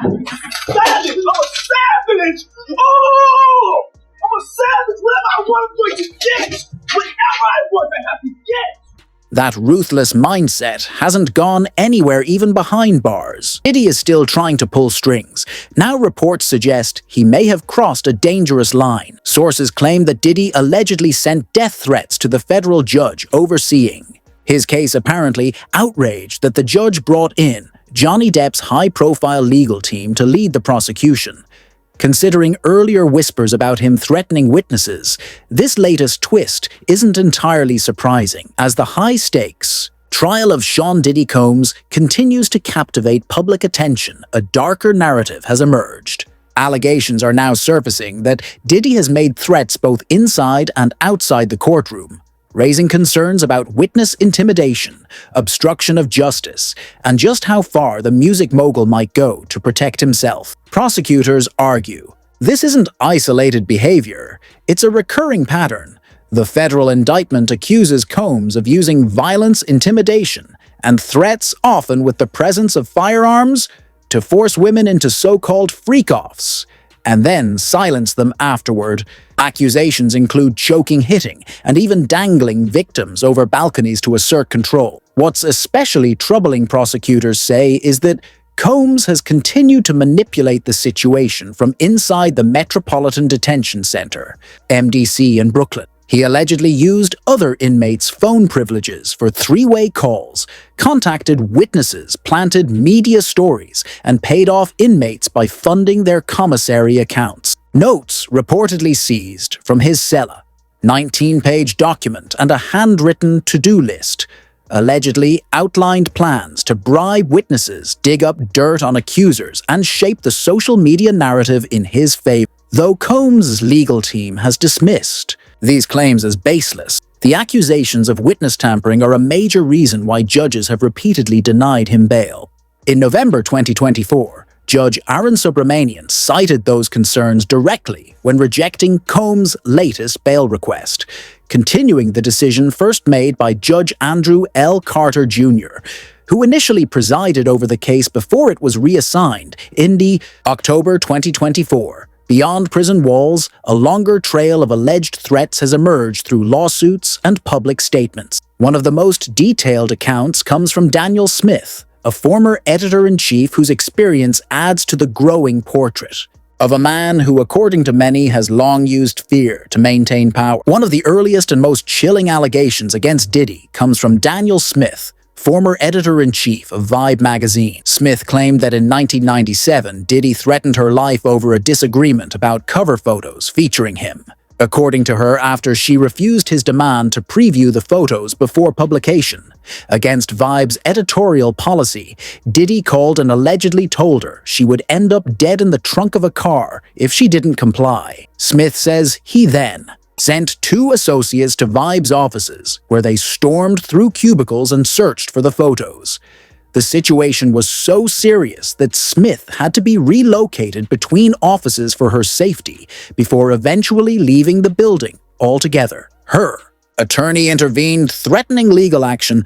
Savage! I'm a savage! Oh! I'm a savage! Whatever I want, I'm going to get! Whatever I want, I have to get! That ruthless mindset hasn't gone anywhere even behind bars. Diddy is still trying to pull strings. Now reports suggest he may have crossed a dangerous line. Sources claim that Diddy allegedly sent death threats to the federal judge overseeing his case, apparently outraged that the judge brought in Johnny Depp's high-profile legal team to lead the prosecution. Considering earlier whispers about him threatening witnesses, this latest twist isn't entirely surprising, as the high-stakes trial of Sean Diddy Combs continues to captivate public attention. A darker narrative has emerged. Allegations are now surfacing that Diddy has made threats both inside and outside the courtroom, raising concerns about witness intimidation, obstruction of justice, and just how far the music mogul might go to protect himself. Prosecutors argue this isn't isolated behavior, it's a recurring pattern. The federal indictment accuses Combs of using violence, intimidation, and threats, often with the presence of firearms, to force women into so-called freak-offs, and then silence them afterward. Accusations include choking, hitting, and even dangling victims over balconies to assert control. What's especially troubling, prosecutors say, is that Combs has continued to manipulate the situation from inside the Metropolitan Detention Center, MDC, in Brooklyn. He allegedly used other inmates' phone privileges for three-way calls, contacted witnesses, planted media stories, and paid off inmates by funding their commissary accounts. Notes reportedly seized from his cellar, 19-page document, and a handwritten to-do list allegedly outlined plans to bribe witnesses, dig up dirt on accusers, and shape the social media narrative in his favor. Though Combs' legal team has dismissed these claims as baseless, the accusations of witness tampering are a major reason why judges have repeatedly denied him bail. In November 2024, Judge Aaron Subramanian cited those concerns directly when rejecting Combs' latest bail request, continuing the decision first made by Judge Andrew L. Carter Jr., who initially presided over the case before it was reassigned in October 2024. Beyond prison walls, a longer trail of alleged threats has emerged through lawsuits and public statements. One of the most detailed accounts comes from Daniel Smith, a former editor-in-chief whose experience adds to the growing portrait of a man who, according to many, has long used fear to maintain power. One of the earliest and most chilling allegations against Diddy comes from Daniel Smith, former editor-in-chief of Vibe magazine. Smith claimed that in 1997, Diddy threatened her life over a disagreement about cover photos featuring him. According to her, after she refused his demand to preview the photos before publication. Against Vibe's editorial policy, Diddy called and allegedly told her she would end up dead in the trunk of a car if she didn't comply. Smith says he then sent two associates to Vibe's offices, where they stormed through cubicles and searched for the photos. The situation was so serious that Smith had to be relocated between offices for her safety before eventually leaving the building altogether. Her attorney intervened, threatening legal action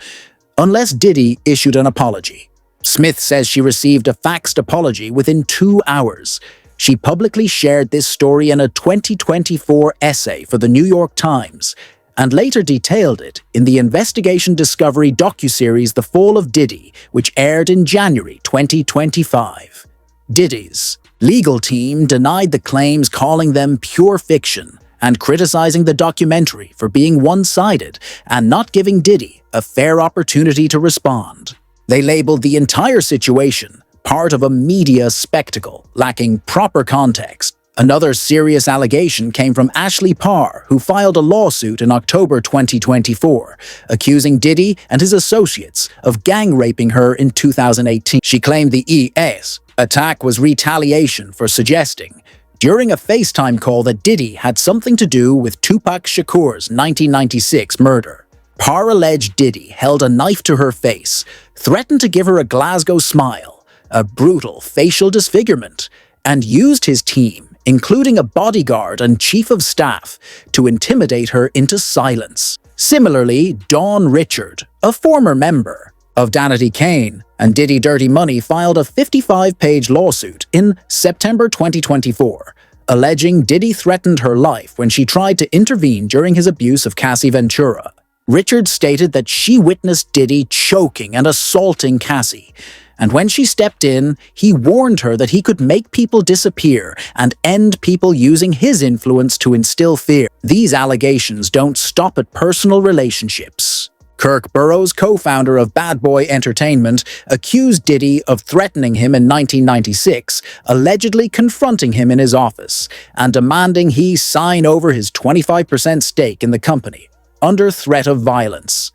unless Diddy issued an apology. Smith says she received a faxed apology within 2 hours. She publicly shared this story in a 2024 essay for the New York Times, and later detailed it in the Investigation Discovery docuseries The Fall of Diddy, which aired in January 2025. Diddy's legal team denied the claims, calling them pure fiction, and criticizing the documentary for being one-sided and not giving Diddy a fair opportunity to respond. They labeled the entire situation part of a media spectacle, lacking proper context. Another serious allegation came from Ashley Parr, who filed a lawsuit in October 2024, accusing Diddy and his associates of gang-raping her in 2018. She claimed the ES attack was retaliation for suggesting, during a FaceTime call, that Diddy had something to do with Tupac Shakur's 1996 murder. Parr alleged Diddy held a knife to her face, threatened to give her a Glasgow smile, a brutal facial disfigurement, and used his team, including a bodyguard and chief of staff, to intimidate her into silence. Similarly, Dawn Richard, a former member of Danity Kane and Diddy Dirty Money filed a 55-page lawsuit in September 2024, alleging Diddy threatened her life when she tried to intervene during his abuse of Cassie Ventura. Richards stated that she witnessed Diddy choking and assaulting Cassie, and when she stepped in, he warned her that he could make people disappear and end people using his influence to instill fear. These allegations don't stop at personal relationships. Kirk Burroughs, co-founder of Bad Boy Entertainment, accused Diddy of threatening him in 1996, allegedly confronting him in his office and demanding he sign over his 25% stake in the company, under threat of violence.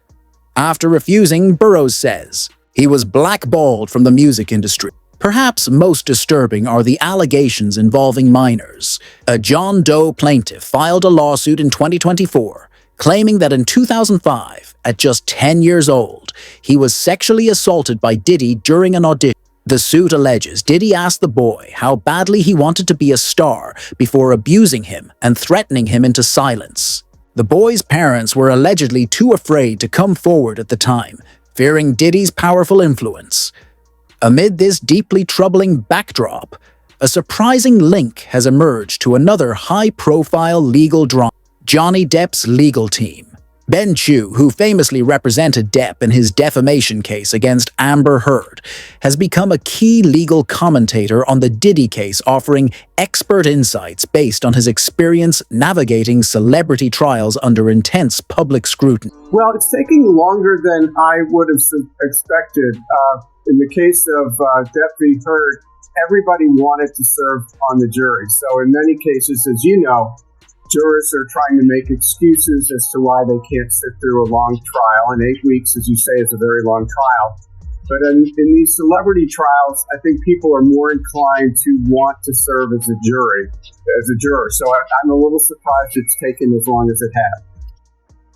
After refusing, Burroughs says, he was blackballed from the music industry. Perhaps most disturbing are the allegations involving minors. A John Doe plaintiff filed a lawsuit in 2024, claiming that in 2005, at just 10 years old, he was sexually assaulted by Diddy during an audition. The suit alleges Diddy asked the boy how badly he wanted to be a star before abusing him and threatening him into silence. The boy's parents were allegedly too afraid to come forward at the time, fearing Diddy's powerful influence. Amid this deeply troubling backdrop, a surprising link has emerged to another high-profile legal drama: Johnny Depp's legal team. Ben Chew, who famously represented Depp in his defamation case against Amber Heard, has become a key legal commentator on the Diddy case, offering expert insights based on his experience navigating celebrity trials under intense public scrutiny. Well, it's taking longer than I would have expected. In the case of Depp v. Heard, everybody wanted to serve on the jury. So in many cases, as you know, jurors are trying to make excuses as to why they can't sit through a long trial, and 8 weeks, as you say, is a very long trial. But in these celebrity trials, I think people are more inclined to want to serve as a juror. So I'm a little surprised it's taken as long as it has.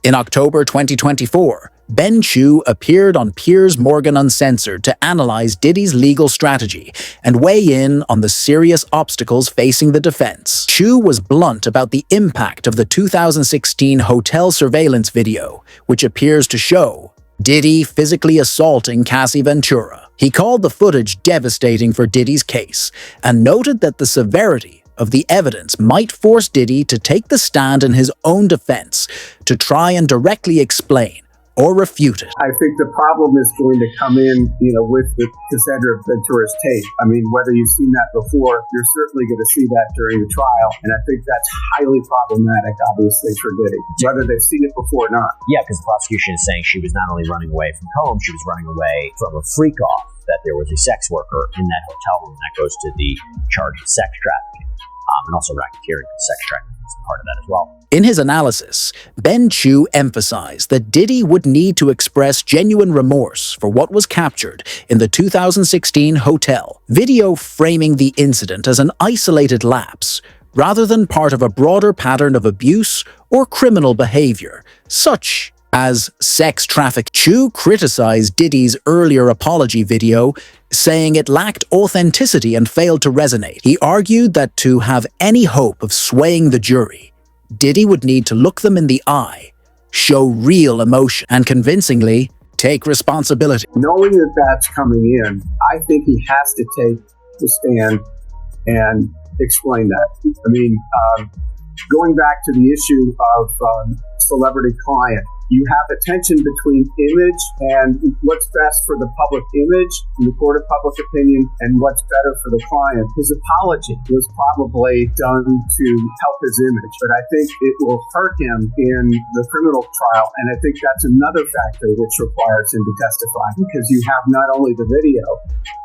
In October 2024, Ben Chew appeared on Piers Morgan Uncensored to analyze Diddy's legal strategy and weigh in on the serious obstacles facing the defense. Chew was blunt about the impact of the 2016 hotel surveillance video, which appears to show Diddy physically assaulting Cassie Ventura. He called the footage devastating for Diddy's case and noted that the severity of the evidence might force Diddy to take the stand in his own defense to try and directly explain or refute it. I think the problem is going to come in, with the Cassandra Ventura's tape. I mean, whether you've seen that before, you're certainly going to see that during the trial. And I think that's highly problematic, obviously, for Diddy, whether they've seen it before or not. Yeah, because the prosecution is saying she was not only running away from home, she was running away from a freak-off, that there was a sex worker in that hotel room. That goes to the charge of sex trafficking. And also racketeering. Sex trafficking is part of that as well. In his analysis, Ben Chew emphasized that Diddy would need to express genuine remorse for what was captured in the 2016 hotel video, framing the incident as an isolated lapse rather than part of a broader pattern of abuse or criminal behavior, such as sex trafficking. Chew criticized Diddy's earlier apology video, saying it lacked authenticity and failed to resonate. He argued that to have any hope of swaying the jury, Diddy would need to look them in the eye, show real emotion, and convincingly take responsibility. Knowing that that's coming in, I think he has to take the stand and explain that. I mean, going back to the issue of celebrity client, you have a tension between image and what's best for the public image in the court of public opinion and what's better for the client. His apology was probably done to help his image, but I think it will hurt him in the criminal trial, and I think that's another factor which requires him to testify, because you have not only the video,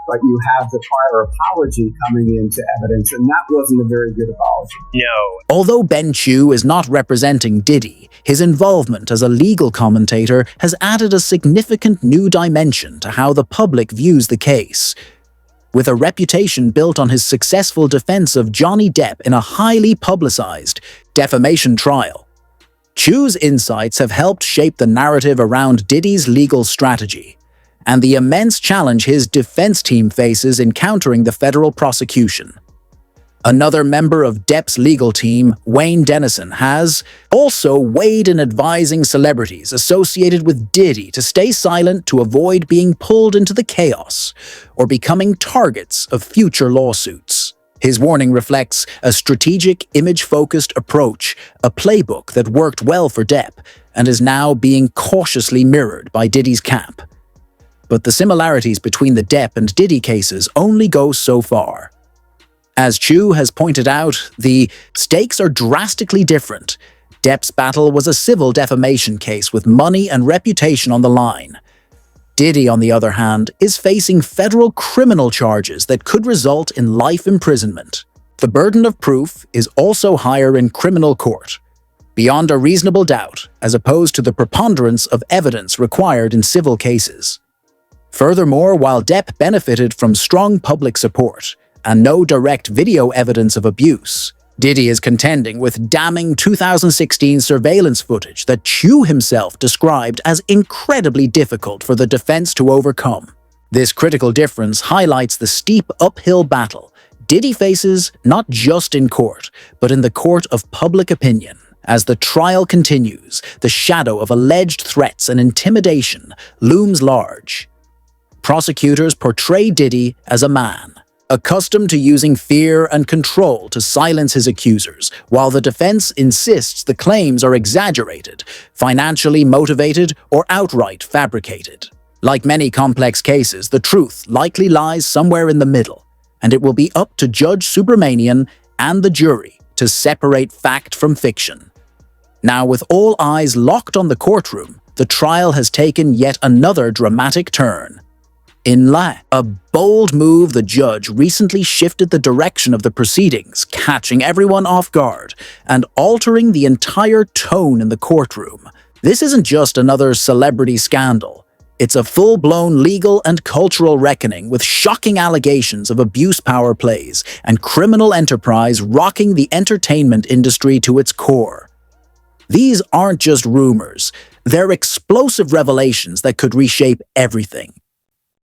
but you have the prior apology coming into evidence, and that wasn't a very good apology. No. Although Ben Chew is not representing Diddy, his involvement as a legal commentator has added a significant new dimension to how the public views the case. With a reputation built on his successful defense of Johnny Depp in a highly publicized defamation trial, Chew's insights have helped shape the narrative around Diddy's legal strategy and the immense challenge his defense team faces in countering the federal prosecution. Another member of Depp's legal team, Wayne Dennison, has also weighed in advising celebrities associated with Diddy to stay silent to avoid being pulled into the chaos or becoming targets of future lawsuits. His warning reflects a strategic, image-focused approach, a playbook that worked well for Depp and is now being cautiously mirrored by Diddy's camp. But the similarities between the Depp and Diddy cases only go so far. As Chu has pointed out, the stakes are drastically different. Depp's battle was a civil defamation case with money and reputation on the line. Diddy, on the other hand, is facing federal criminal charges that could result in life imprisonment. The burden of proof is also higher in criminal court, beyond a reasonable doubt, as opposed to the preponderance of evidence required in civil cases. Furthermore, while Depp benefited from strong public support and no direct video evidence of abuse, Diddy is contending with damning 2016 surveillance footage that Chu himself described as incredibly difficult for the defense to overcome. This critical difference highlights the steep uphill battle Diddy faces not just in court, but in the court of public opinion. As the trial continues, the shadow of alleged threats and intimidation looms large. Prosecutors portray Diddy as a man, accustomed to using fear and control to silence his accusers, while the defense insists the claims are exaggerated, financially motivated, or outright fabricated. Like many complex cases, the truth likely lies somewhere in the middle, and it will be up to Judge Subramanian and the jury to separate fact from fiction. Now, with all eyes locked on the courtroom, the trial has taken yet another dramatic turn. In a bold move, the judge recently shifted the direction of the proceedings, catching everyone off guard and altering the entire tone in the courtroom. This isn't just another celebrity scandal. It's a full-blown legal and cultural reckoning with shocking allegations of abuse power plays and criminal enterprise rocking the entertainment industry to its core. These aren't just rumors. They're explosive revelations that could reshape everything.